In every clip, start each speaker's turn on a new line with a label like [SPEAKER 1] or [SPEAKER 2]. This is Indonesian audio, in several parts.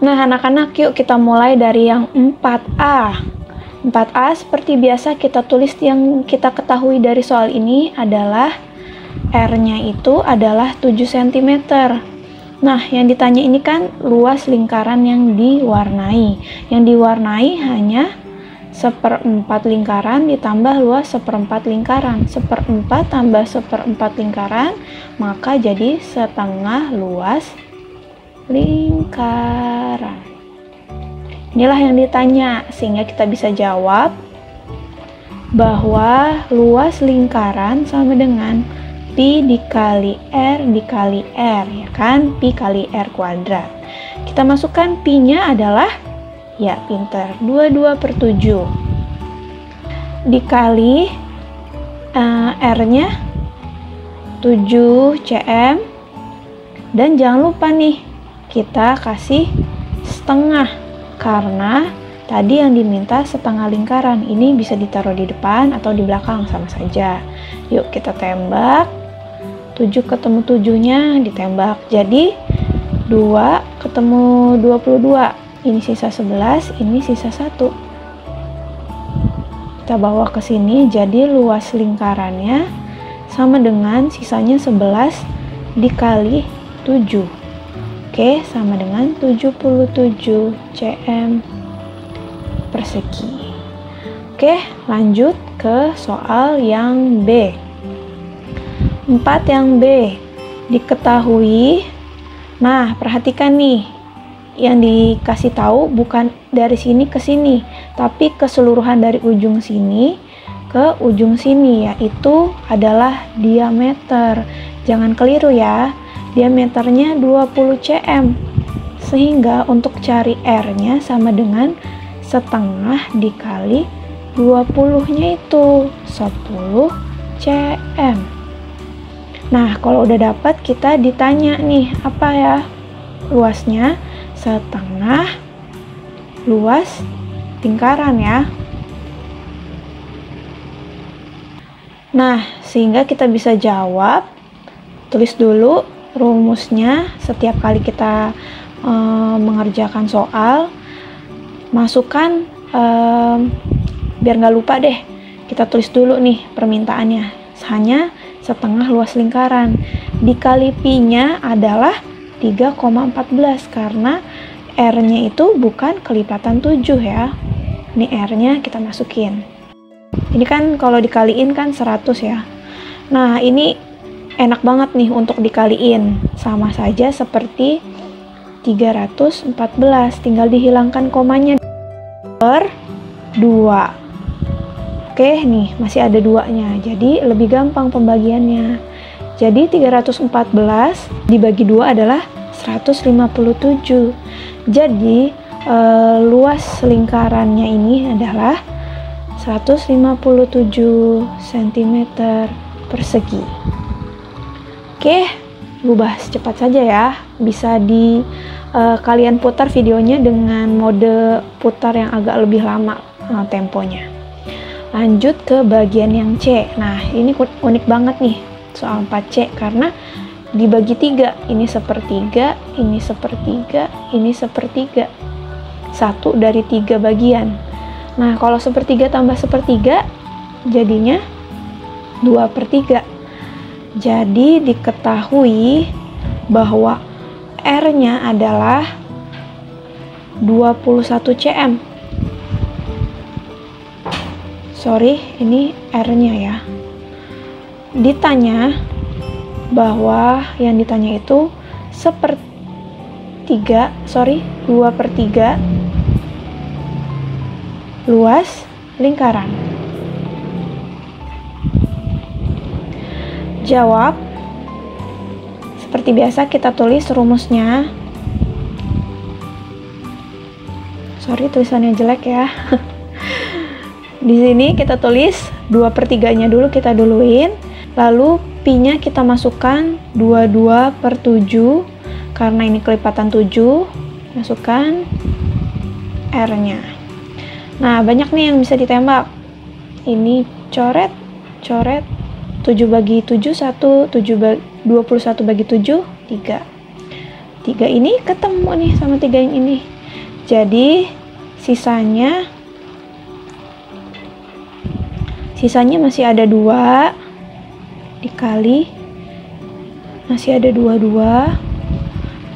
[SPEAKER 1] Nah, anak-anak, yuk kita mulai dari yang 4A. 4A seperti biasa kita tulis yang kita ketahui dari soal ini adalah R-nya itu adalah 7 cm. Nah, yang ditanya ini kan luas lingkaran yang diwarnai. Yang diwarnai hanya 1/4 lingkaran ditambah luas 1/4 lingkaran. 1/4 tambah 1/4 lingkaran, maka jadi setengah luas lingkaran. Inilah yang ditanya, sehingga kita bisa jawab bahwa luas lingkaran sama dengan pi dikali r dikali r, ya kan? Pi kali r kuadrat. Kita masukkan pi-nya adalah, ya pinter, 22/7 dikali r-nya 7 cm, dan jangan lupa nih kita kasih setengah karena tadi yang diminta setengah lingkaran. Ini bisa ditaruh di depan atau di belakang, sama saja. Yuk kita tembak. 7 ketemu 7-nya ditembak, jadi 2 ketemu 22. Ini sisa 11, ini sisa 1. Kita bawa ke sini, jadi luas lingkarannya sama dengan sisanya 11 dikali 7. Oke, sama dengan 77 cm persegi. Oke, lanjut ke soal yang B. 4 yang B. Diketahui. Nah, perhatikan nih. Yang dikasih tahu bukan dari sini ke sini, tapi keseluruhan dari ujung sini ke ujung sini, yaitu adalah diameter. Jangan keliru ya. Diameternya 20 cm, sehingga untuk cari R-nya sama dengan setengah dikali 20-nya itu 10 cm. Nah, kalau udah dapat, kita ditanya nih, apa ya luasnya? Setengah luas lingkaran ya. Nah, sehingga kita bisa jawab, tulis dulu rumusnya setiap kali kita mengerjakan soal. Masukkan, biar nggak lupa deh, kita tulis dulu nih permintaannya, hanya setengah luas lingkaran dikali pi-nya adalah 3,14 karena R-nya itu bukan kelipatan 7 ya. Ini R-nya kita masukin. Ini kan kalau dikaliin kan 100 ya. Nah, ini enak banget nih untuk dikaliin, sama saja seperti 314, tinggal dihilangkan komanya per 2. Oke, nih masih ada 2-nya, jadi lebih gampang pembagiannya. Jadi 314 dibagi 2 adalah 157. Jadi luas lingkarannya ini adalah 157 cm persegi. Oke, rubah cepat saja ya. Bisa kalian putar videonya dengan mode putar yang agak lebih lama temponya. Lanjut ke bagian yang C. Nah, ini unik banget nih soal 4C karena dibagi 3. Ini sepertiga, ini sepertiga, ini sepertiga. 1 dari 3 bagian. Nah, kalau sepertiga tambah sepertiga jadinya 2/3. Jadi diketahui bahwa R-nya adalah 21 cm. Sorry, ini R-nya ya. Ditanya bahwa yang ditanya itu 2/3 luas lingkaran. Jawab. Seperti biasa kita tulis rumusnya. Sorry, tulisannya jelek ya. Di sini kita tulis 2/3-nya dulu, kita duluin. Lalu pi-nya kita masukkan 22/7 karena ini kelipatan 7. Masukkan R-nya. Nah, banyak nih yang bisa ditembak. Ini coret, coret. 7 bagi 7, 1, 21 bagi 7, 3. 3 ini ketemu nih sama 3 yang ini. Jadi sisanya masih ada 2 dikali masih ada 22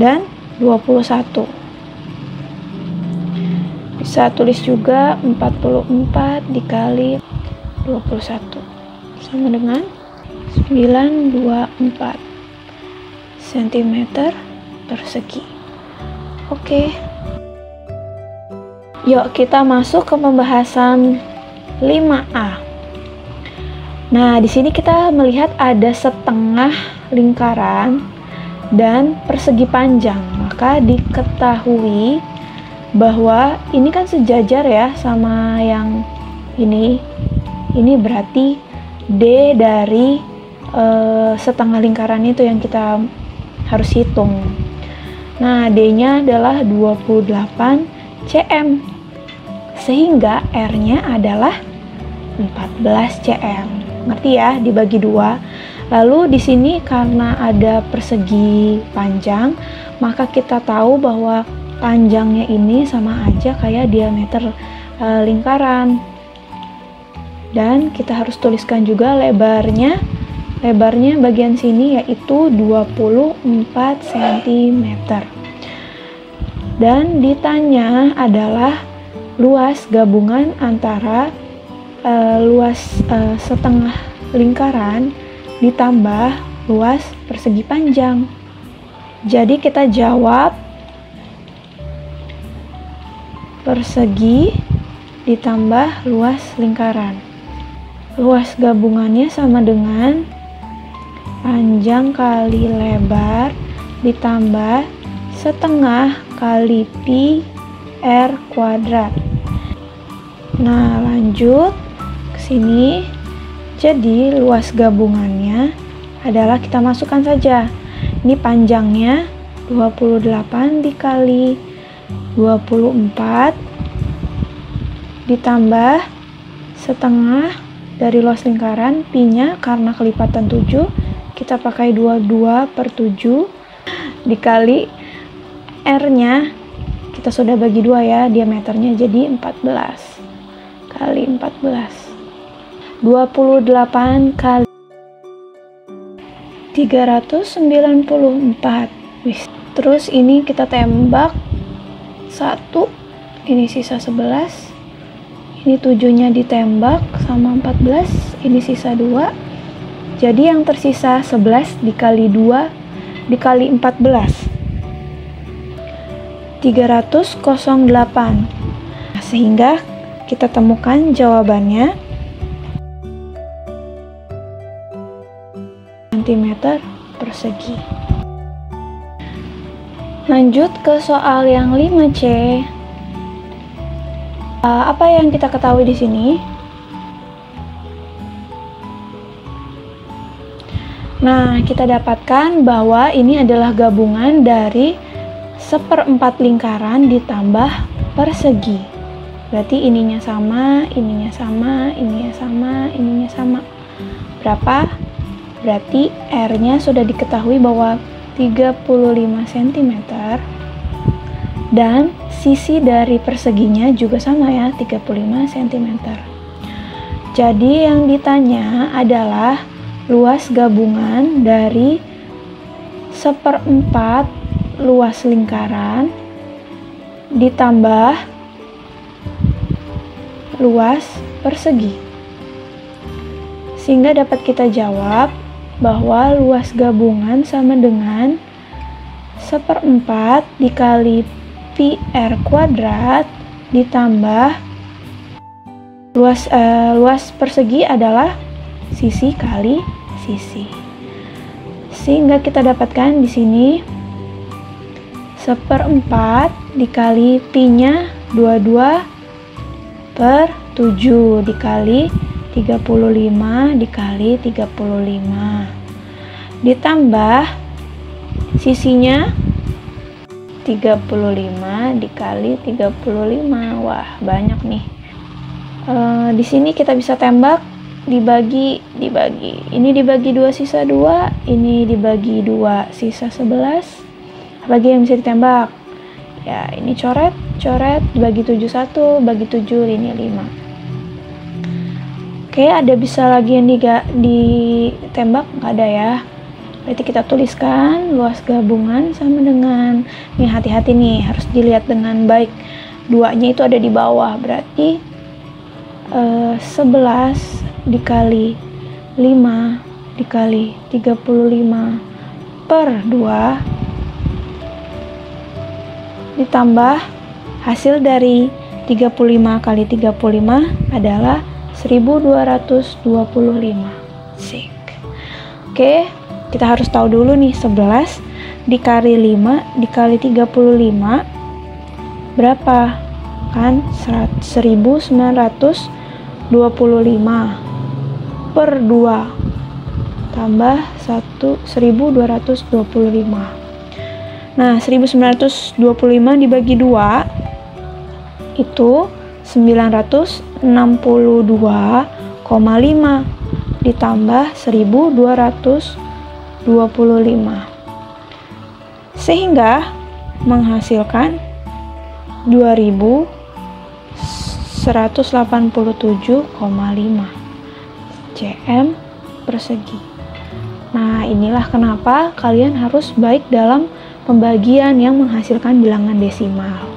[SPEAKER 1] dan 21. Bisa tulis juga 44 dikali 21 sama dengan 924 cm persegi. Oke. Yuk kita masuk ke pembahasan 5A. Nah, di sini kita melihat ada setengah lingkaran dan persegi panjang. Maka diketahui bahwa ini kan sejajar ya sama yang ini. Ini berarti D dari setengah lingkaran itu yang kita harus hitung. Nah, D-nya adalah 28 cm. Sehingga R-nya adalah 14 cm. Ngerti ya, dibagi 2. Lalu di sini karena ada persegi panjang, maka kita tahu bahwa panjangnya ini sama aja kayak diameter lingkaran. Dan kita harus tuliskan juga lebarnya bagian sini yaitu 24 cm. Dan ditanya adalah luas gabungan antara luas setengah lingkaran ditambah luas persegi panjang. Jadi kita jawab persegi ditambah luas lingkaran. Luas gabungannya sama dengan panjang kali lebar ditambah setengah kali pi r kuadrat. Nah, lanjut ke sini. Jadi luas gabungannya adalah kita masukkan saja. Ini panjangnya 28 dikali 24 ditambah setengah dari luas lingkaran, pi-nya karena kelipatan 7 kita pakai 22/7 dikali R-nya kita sudah bagi 2 ya, diameternya jadi 14 kali 14. 28 kali 394. Terus ini kita tembak 1, ini sisa 11. Ini 7-nya ditembak sama 14, ini sisa 2. Jadi yang tersisa 11 dikali 2 dikali 14. 308. Sehingga kita temukan jawabannya cm persegi. Lanjut ke soal yang 5C. Apa yang kita ketahui di sini? Nah, kita dapatkan bahwa ini adalah gabungan dari 1/4 lingkaran ditambah persegi. Berarti ininya sama, ininya sama, ininya sama, ininya sama. Berapa? Berarti R-nya sudah diketahui bahwa 35 cm. Dan sisi dari perseginya juga sama ya, 35 cm. Jadi yang ditanya adalah luas gabungan dari 1/4 luas lingkaran ditambah luas persegi. Sehingga dapat kita jawab bahwa luas gabungan sama dengan 1/4 dikali pi r kuadrat ditambah luas persegi adalah sisi kali sisi. Sehingga kita dapatkan di sini 1/4 dikali pi-nya 22/7 dikali 35 dikali 35 ditambah sisinya 35 dikali 35. Wah, banyak nih. Di sini kita bisa tembak dibagi. Ini dibagi 2 sisa 2, ini dibagi 2 sisa 11. Lagi yang bisa ditembak. Ya, ini coret, bagi 71, bagi 7, ini 5. Oke, ada bisa lagi yang ditembak? Nggak ada ya. Berarti kita tuliskan luas gabungan sama dengan, nih hati-hati nih, harus dilihat dengan baik. 2-nya itu ada di bawah, berarti 11 dikali 5 dikali 35 per 2 ditambah hasil dari 35 kali 35 adalah 1225. Sik. Oke, kita harus tahu dulu nih 11 dikali 5 dikali 35 berapa? Kan 1925 per 2 tambah 1225. Nah, 1925 dibagi 2 itu 962,5 ditambah 1225. Sehingga menghasilkan 2187,5 cm persegi. Nah, inilah kenapa kalian harus baik dalam pembagian yang menghasilkan bilangan desimal.